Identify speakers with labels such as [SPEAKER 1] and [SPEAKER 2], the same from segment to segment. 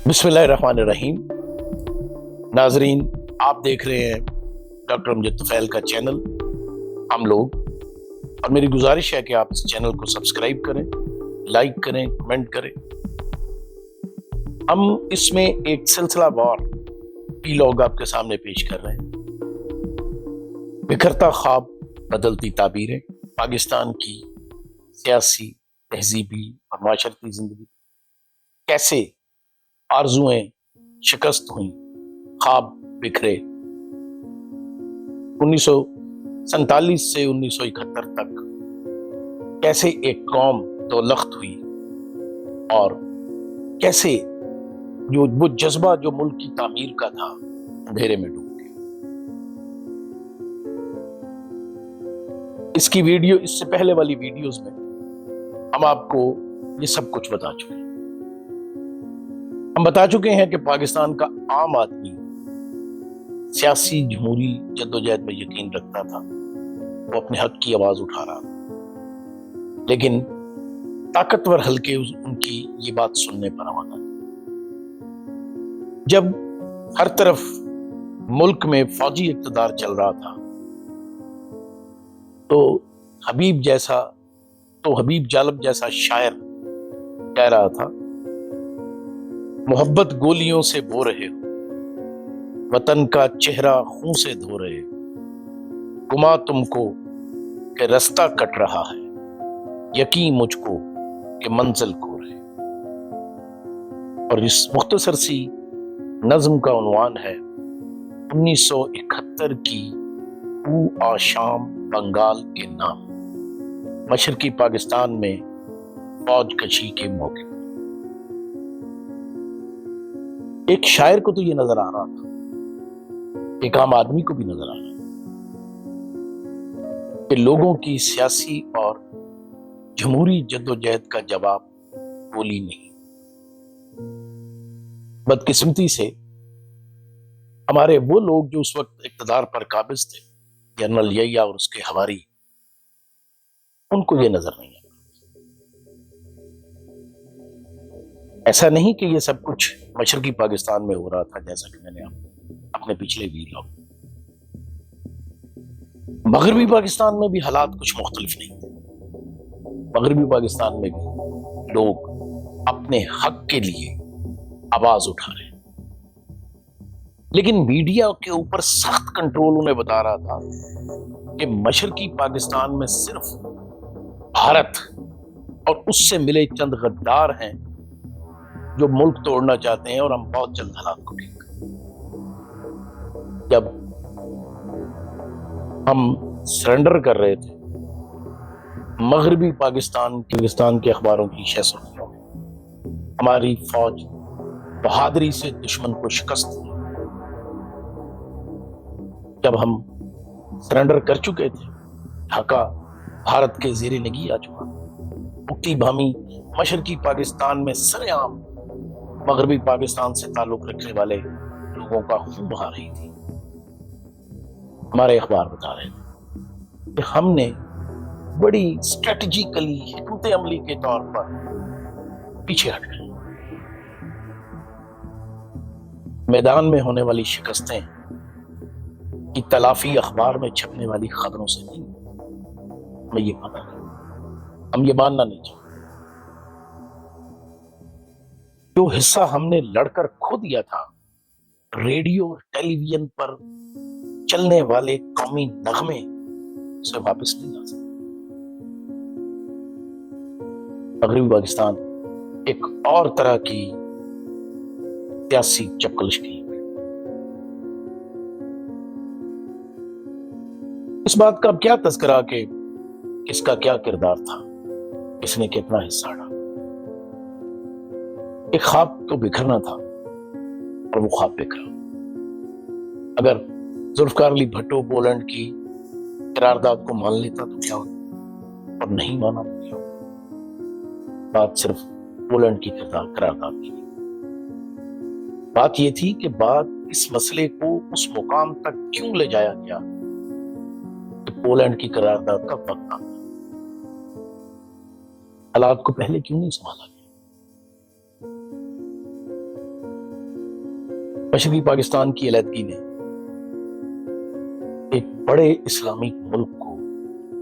[SPEAKER 1] बिस्मिल्लाहिर्रहमानिर्रहीम। नाजरीन, आप देख रहे हैं डॉक्टर अमजद तुफैल का चैनल हम लोग, और मेरी गुजारिश है कि आप इस चैनल को सब्सक्राइब करें, लाइक करें, कमेंट करें। हम इसमें एक सिलसिला वार वीलॉग आपके सामने पेश कर रहे हैं। बिखरता ख्वाब, बदलती ताबीरें, पाकिस्तान की सियासी, तहजीबी और माशरती जिंदगी, कैसे आरजुएं शिकस्त हुई, ख्वाब बिखरे। 1947 से 1971 तक कैसे एक कौम दो लख्त हुई, और कैसे जो वो जज्बा जो मुल्क की तामीर का था अंधेरे में डूब गया। इसकी वीडियो, इससे पहले वाली वीडियोस में हम आपको ये सब कुछ बता चुके हैं। हम बता चुके हैं कि पाकिस्तान का आम आदमी सियासी जमहूरी जद्दोजहद में यकीन रखता था, वो अपने हक की आवाज उठा रहा था, लेकिन ताकतवर हल्के उनकी ये बात सुनने पर आवाज आई। जब हर तरफ मुल्क में फौजी इक़्तिदार चल रहा था, तो हबीब जालब जैसा शायर कह रहा था, मोहब्बत गोलियों से बो रहे हो, वतन का चेहरा खून से धो रहे हो, गुमा तुमको कि रास्ता कट रहा है, यकीन मुझको कि मंजिल को रहे। और इस मुख्तसर सी नज्म का उन्वान है 1971 की ऊ आशाम बंगाल के नाम, मशरकी पाकिस्तान में फौज कशी के मौके। एक शायर को तो ये नजर आ रहा था, एक आम आदमी को भी नजर आ रहा था कि लोगों की सियासी और जमहूरी जद्दोजहद का जवाब गोली नहीं। बदकिस्मती से हमारे वो लोग जो उस वक्त इक़्तिदार पर काबिज थे, जनरल यहिया और उसके हवारी, उनको ये नजर नहीं आया। ऐसा नहीं कि ये सब कुछ मशरकी पाकिस्तान में हो रहा था, जैसा कि मैंने अपने पिछले वीडियो, मगरबी पाकिस्तान में भी हालात कुछ मुख्तलिफ नहीं थे। मगरबी पाकिस्तान में भी लोग अपने हक के लिए आवाज उठा रहे हैं, लेकिन मीडिया के ऊपर सख्त कंट्रोल उन्हें बता रहा था कि मशरकी पाकिस्तान में सिर्फ भारत और उससे मिले चंद गद्दार हैं जो मुल्क तोड़ना चाहते हैं, और हम बहुत जल्द हालात को ठीक करेंगे। जब हम सरेंडर कर रहे थे, मगरबी पाकिस्तान के अखबारों की शह सुर्खियों में हमारी फौज बहादुरी से दुश्मन को शिकस्त दी। जब हम सरेंडर कर चुके थे, ढाका भारत के जेर नगी आ चुका, उक्ति भामी मशरकी पाकिस्तान में सरेआम मगरबी पाकिस्तान से ताल्लुक रखने वाले लोगों का खून बहा रही थी। हमारे अखबार बता रहे थे कि हमने बड़ी स्ट्रेटेजिकली, हिकमत अमली के तौर पर पीछे हट गए। मैदान में होने वाली शिकस्तें की तलाफी अखबार में छपने वाली खबरों से नहीं, हमें ये पता नहीं, हम ये मानना नहीं चाहते। जो हिस्सा हमने लड़कर खो दिया था, रेडियो टेलीविजन पर चलने वाले कौमी नगमे उसे वापस नहीं ला सकते। मगरबी पाकिस्तान एक और तरह की सियासी चपकलश की। इस बात का अब क्या तस्करा कि किसका क्या किरदार था, किसने कितना हिस्सा डाला। एक ख्वाब तो बिखरना था, और वो ख्वाब बिखरा। अगर जुल्फकार अली भुट्टो पोलैंड की करारदाद को मान लेता तो क्या होता, और नहीं माना तो क्या होता। बात सिर्फ पोलैंड की करारदाद की नहीं, बात यह थी कि बात इस मसले को उस मुकाम तक क्यों ले जाया गया कि पोलैंड की करारदाद का वक्त आता। हालात को पहले क्यों नहीं संभाला गया। مشرقی پاکستان کی علیحدگی نے ایک بڑے اسلامک ملک کو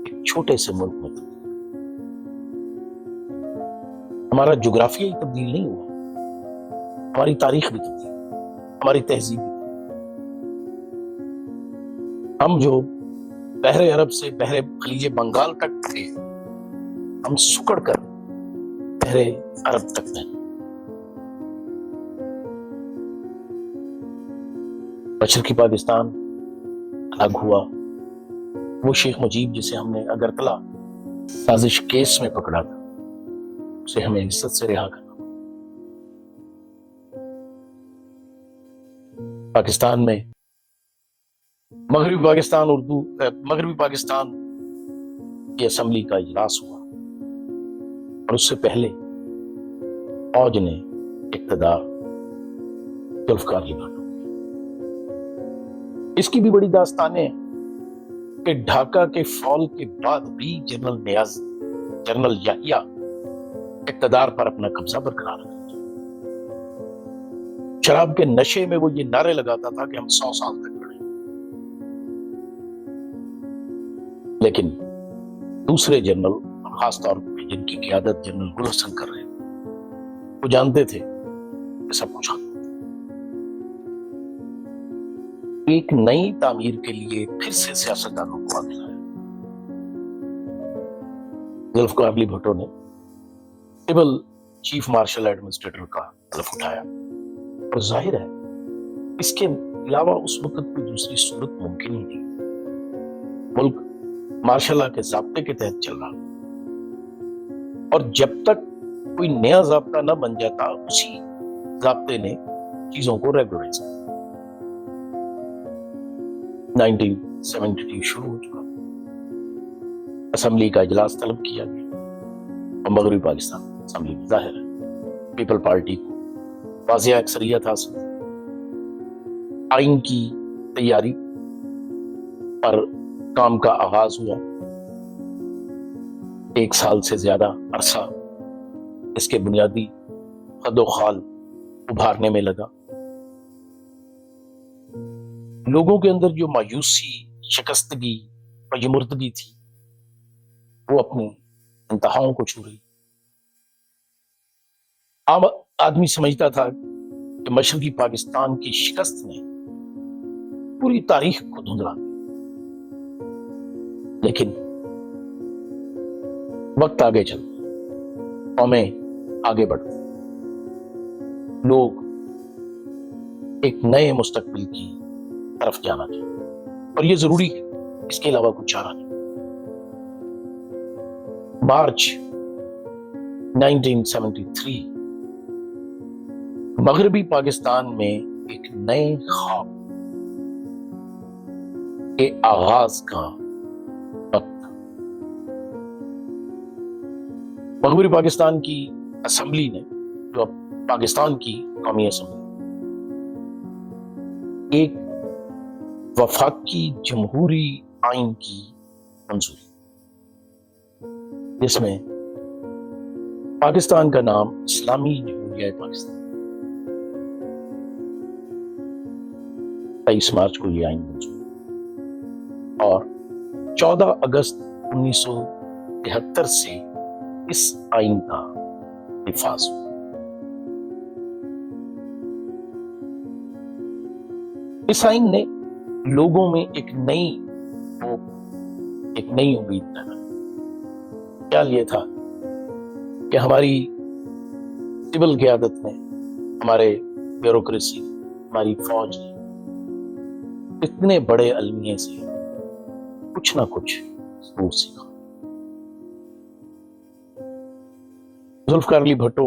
[SPEAKER 1] ایک چھوٹے سے ملک میں تبدیل کیا۔ ہمارا جغرافیہ ہی تبدیل نہیں ہوا، ہماری تاریخ بھی تبدیل، ہماری تہذیب بھی۔ ہم جو بحر عرب سے بحر خلیج بنگال تک تھے، ہم سکڑ کر بحر عرب تک گئے۔ مشرقی پاکستان الگ ہوا، وہ شیخ مجیب جسے ہم نے اگرتلا سازش کیس میں پکڑا تھا، اسے ہمیں عزت سے رہا کرنا۔ پاکستان میں مغربی پاکستان کی اسمبلی کا اجلاس ہوا، اور اس سے پہلے فوج نے اقتدار ذوالفقار علی بھٹو۔ اس کی بھی بڑی داستانیں ہیں کہ ڈھاکہ کے فال کے بعد بھی جنرل یحییٰ اقتدار پر اپنا قبضہ برقرار رکھا۔ شراب کے نشے میں وہ یہ نعرے لگاتا تھا کہ ہم 100 سال تک لڑیں، لیکن دوسرے جنرل، خاص طور پہ جن کی قیادت جنرل گل حسن کر رہے تھے، وہ جانتے تھے کہ سب کچھ ختم۔ ایک نئی تعمیر کے لیے پھر سے سیاستدانوں کو آگے لایا۔ ذوالفقار علی بھٹو نے سول چیف مارشل ایڈمنسٹریٹر کا حلف اٹھایا، اور ظاہر ہے اس کے علاوہ اس وقت کوئی دوسری صورت ممکن ہی نہیں۔ ملک مارشل لا کے ضابطے کے تحت چل رہا، اور جب تک کوئی نیا ضابطہ نہ بن جاتا، اسی ضابطے نے چیزوں کو ریگولرائز کیا۔ 1972 شروع ہو چکا، اسمبلی کا اجلاس طلب کیا گیا، اور مغربی پاکستان اسمبلی میں ظاہر ہے پیپل پارٹی کو واضح اکثریت حاصل، آئین کی تیاری پر کام کا آغاز ہوا۔ 1 سال سے زیادہ عرصہ اس کے بنیادی خد و خال ابھارنے میں لگا۔ لوگوں کے اندر جو مایوسی، شکستگی، پژمردگی تھی، وہ اپنی انتہاؤں کو چھو رہی۔ عام آدمی سمجھتا تھا کہ مشرقی پاکستان کی شکست نے پوری تاریخ کو دھندلا دیا، لیکن وقت آگے چلتا، قومیں آگے بڑھتی، لوگ ایک نئے مستقبل کی طرف جانا چاہیے، اور یہ ضروری ہے، اس کے علاوہ کچھ چارہ نہیں۔ مارچ 1973 مغربی پاکستان میں ایک نئے خواب کے آغاز کا وقت تھا۔ مغربی پاکستان کی اسمبلی نے، جو اب پاکستان کی قومی اسمبلی، ایک وفاقی جمہوری آئین کی منظوری، جس میں پاکستان کا نام اسلامی جمہوریہ پاکستان، 23 مارچ کو یہ آئین منظور، اور 14 اگست 1973 سے اس آئین کا نفاذ ہوا۔ اس آئین نے لوگوں میں ایک نئی امید پیدا کی۔ خیال یہ تھا کہ ہماری سول قیادت نے، ہمارے بیوروکریسی، ہماری فوج نے اتنے بڑے المیے سے کچھ نہ کچھ ضرور سیکھا۔ ذوالفقار علی بھٹو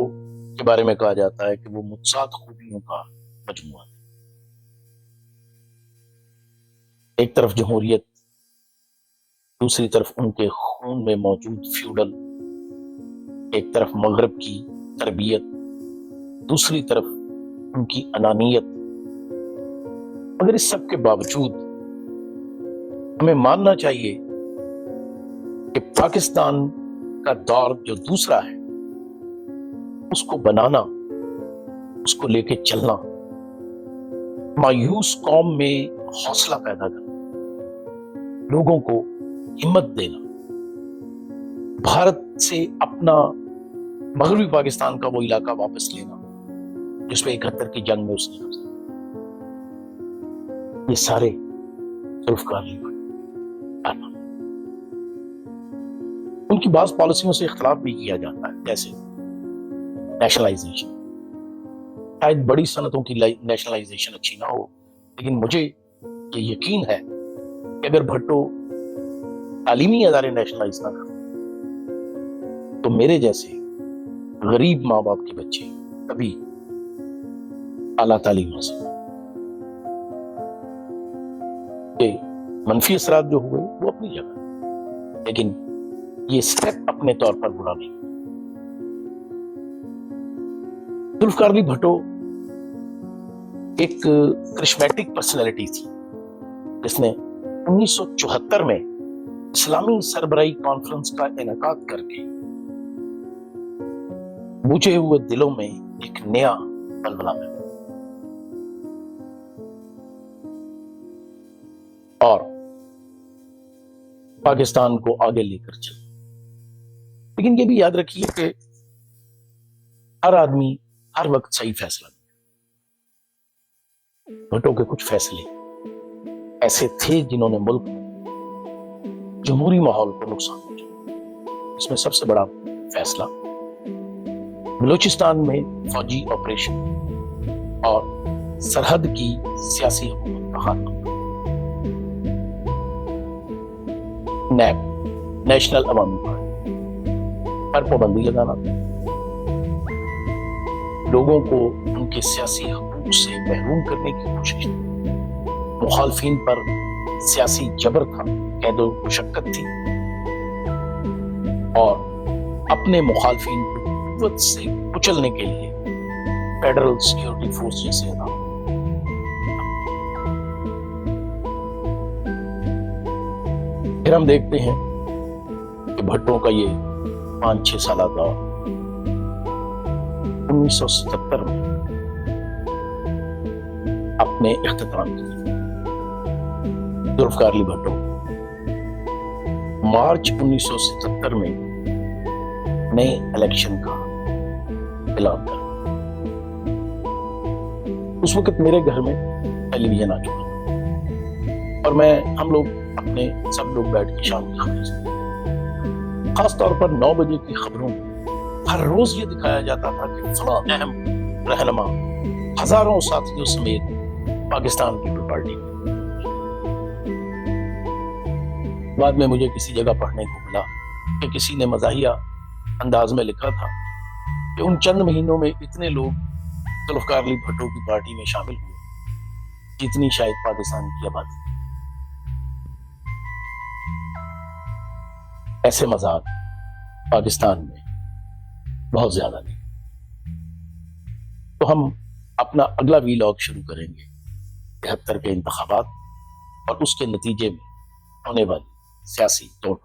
[SPEAKER 1] کے بارے میں کہا جاتا ہے کہ وہ متضاد خوبیوں کا مجموعہ ہے۔ ایک طرف جمہوریت، دوسری طرف ان کے خون میں موجود فیوڈل، ایک طرف مغرب کی تربیت، دوسری طرف ان کی انانیت۔ مگر اس سب کے باوجود ہمیں ماننا چاہیے کہ پاکستان کا دور جو دوسرا ہے، اس کو بنانا، اس کو لے کے چلنا मायूस कौम में हौसला पैदा करना, लोगों को हिम्मत देना, भारत से अपना मगरबी पाकिस्तान का वो इलाका वापस लेना जिसमें 71 की जंग में उसने कब्जा, ये सारे जुल्फकार अली भुट्टो। उनकी बात पॉलिसियों से इख्तलाफ भी किया जाता है, जैसे नेशनलाइजेशन। शायद बड़ी सनतों की नेशनलाइजेशन अच्छी ना हो, लेकिन मुझे ये यकीन है कि अगर भुट्टो तालीमी अदारे नेशनलाइज ना कर तो मेरे जैसे गरीब माँ बाप के बच्चे कभी आला तालीम हासिल, ये मनफी असरात जो हुए वो अपनी जगह, लेकिन ये स्टेप अपने तौर पर बुरा नहीं। जुल्फकार अली भुट्टो एक करिश्मेटिक पर्सनैलिटी थी जिसने 1974 में इस्लामी सरबराही कॉन्फ्रेंस का इनेकाद करके बुझे हुए दिलों में एक नया बलबला पैदा और पाकिस्तान को आगे लेकर चले। लेकिन ये भी याद रखिए कि हर आदमी हर वक्त सही फैसला नहीं। भुट्टो के कुछ फैसले ऐसे थे जिन्होंने मुल्क में जमहूरी माहौल को नुकसान पहुंचाया। इसमें सबसे बड़ा फैसला बलूचिस्तान में फौजी ऑपरेशन और सरहद की सियासी हुकूमत का खात्मा। नैब, नेशनल अवामी पार्टी पर पाबंदी लगाना, लोगों को उनके सियासी हकूक से महरूम करने की कोशिश, मुखालफिन पर सियासी जबर था, कैदो मुशक्कत थी और अपने मुखालफिन को कुव्वत से कुचलने के लिए फेडरल सिक्योरिटी फोर्स जैसे इदारों। फिर हम देखते हैं कि भुट्टो का ये 5-6 साल दौर 1977 में अपने इख्तिताम किया। जुल्फकार अली भुट्टो मार्च 1977 में नए इलेक्शन का ऐलान कर। उस वक्त मेरे घर में टेलीविजन आ चुका था और हम लोग अपने सब लोग बैठ के शाम की खबरें सुनते। खास तौर पर 9 बजे की खबरों में हर रोज ये दिखाया जाता था कि फला अहम रहनुमा हजारों साथियों समेत पाकिस्तान पीपल पार्टी। बाद में मुझे किसी जगह पढ़ने को मिला कि किसी ने मज़ाहिया अंदाज में लिखा था कि उन चंद महीनों में इतने लोग जुल्फकार अली भुट्टो की पार्टी में शामिल हुए जितनी शायद पाकिस्तान की आबादी। ऐसे मजाक पाकिस्तान में बहुत ज्यादा नहीं। तो हम अपना अगला वीलॉग शुरू करेंगे 73 के इंतखाबात और उसके नतीजे में होने वाली सियासी तोड़।